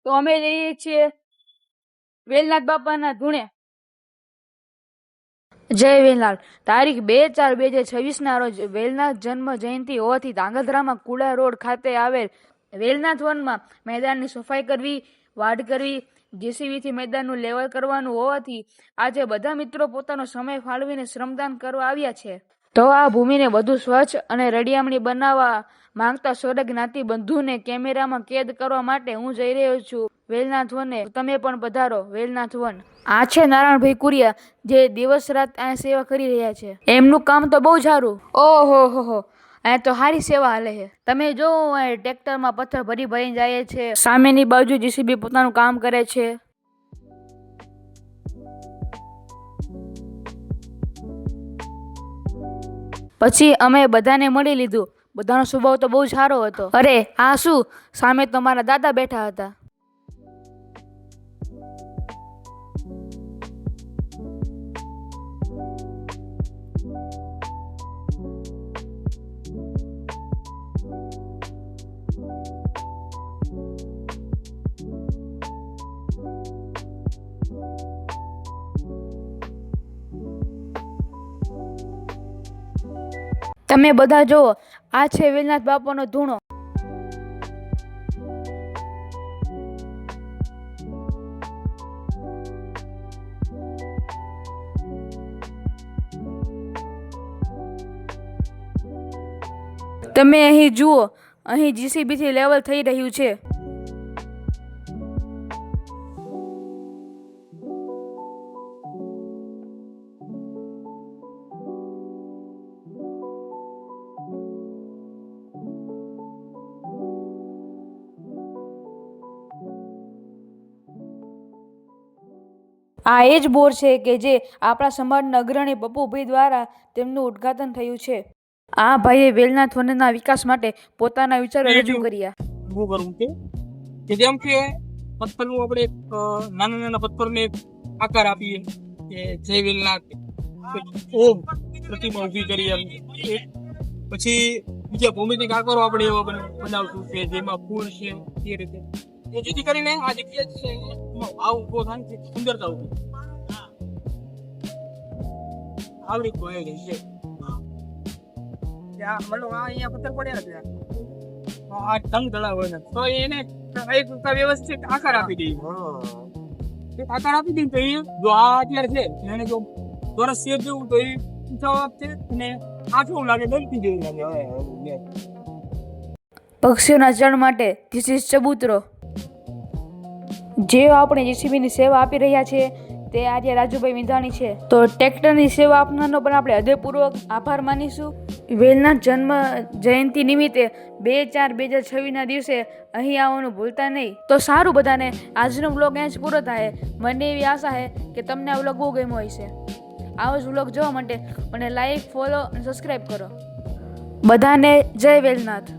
તો અમે જઈએ છીએ વેલનાથ બાપાના ધૂણે. જય વેલનાથ. તારીખ 2/4/2026 રોજ વેલનાથ જન્મ જયંતિ હોવાથી ધાંગધ્રામાં કુડા રોડ ખાતે આવેલ વેલનાથ વનમાં મેદાનની સફાઈ કરવી, વાઢ કરવી, જેસીબીથી મેદાનનું લેવલ કરવાનું હોવાથી આજે બધા મિત્રો પોતાનો સમય ફાળવીને શ્રમદાન કરવા આવ્યા છે. તો આ ભૂમિને વધુ સ્વચ્છ અને રળિયામણી બનાવવા માંગતા સૌર જ્ઞાતિ બંધુને કેમેરામાં કેદ કરવા માટે હું જઈ રહ્યો છું વેલનાથ વને. તમે પણ પધારો વેલનાથ વન. આ છે નારાયણભાઈ કુરિયા, જે દિવસ રાત આ સેવા કરી રહ્યા છે. એમનું કામ તો બહુ સારું. ઓહો હો, આ તો સારી સેવા હાલે છે. તમે જો ટ્રેક્ટરમાં પથ્થર ભરી ભરીને જાય છે, સામેની બાજુ જેસીબી પોતાનું કામ કરે છે. પછી અમે બધાને મળી લીધું. બધાનો સ્વભાવ તો બહુ સારો હતો. અરે આ શું, સામે તો મારા દાદા બેઠા હતા. તમે બધા જુઓ, આ છે વેલનાથ બાપાનો ધૂણો. તમે અહીં જુઓ, અહીં જીસીબીથી લેવલ થઈ રહ્યું છે. આ એ જ બોર છે કે જે આપણા સમાજના અગ્રણી પપ્પુભાઈ દ્વારા તેમનું ઉદ્ઘાટન થયું છે. આ ભાઈએ વેલનાથ વનના વિકાસ માટે પોતાના વિચારો રજૂ કર્યા. શું કરવું કે જેમ કે પથ્થરનું આપણે નાના નાના પથ્થરને આકાર આપીએ કે જય વેલનાથ ઓમ પ્રતિમા ઊભી કરી એમ. પછી બીજા ભૌમિતિક આકારો આપણે એવા બનાવશું કે જેમાં ફૂલ છે એ રીતે, જેથી કરીને આ જગ્યા છે એમાં ભાવ ઉભો થાય છે, સુંદરતા ઉભી આવી રીતનું આયોજન છે. મતલબ આ અહીંયા પથ્થર પડ્યા છે, આ તંગ તળાવ હોય ને તો એને એક વ્યવસ્થિત આકાર આપી દઈએ. આકાર આપી દઈએ તો એ જો આ અત્યારે છે એને જો ચોરસ શેપ જેવું તો એ ઊંચાઓ આપશે અને આઠું લાગે, ગમતી જેવું લાગે. પક્ષીઓના ચણ માટે ધીસ ઇઝ ચબૂતરો. જે આપણે જેસીબીની સેવા આપી રહ્યા છીએ તે આજે રાજુભાઈ વિંધાણી છે. તો ટ્રેક્ટરની સેવા આપનારનો પણ આપણે હૃદયપૂર્વક આભાર માનીશું. વેલનાથ જન્મ જયંતિ નિમિત્તે 2/4/2026 દિવસે અહીં આવવાનું ભૂલતા નહીં. તો સારું, બધાને આજનો વ્લોગ અહીં જ પૂરો થાય. મને એવી આશા છે કે તમને આ વ્લોગ બહુ ગમ્યો હશે. આવો જ વ્લોગ જોવા માટે મને લાઈક, ફોલો અને સબસ્ક્રાઈબ કરો. બધાને જય વેલનાથ.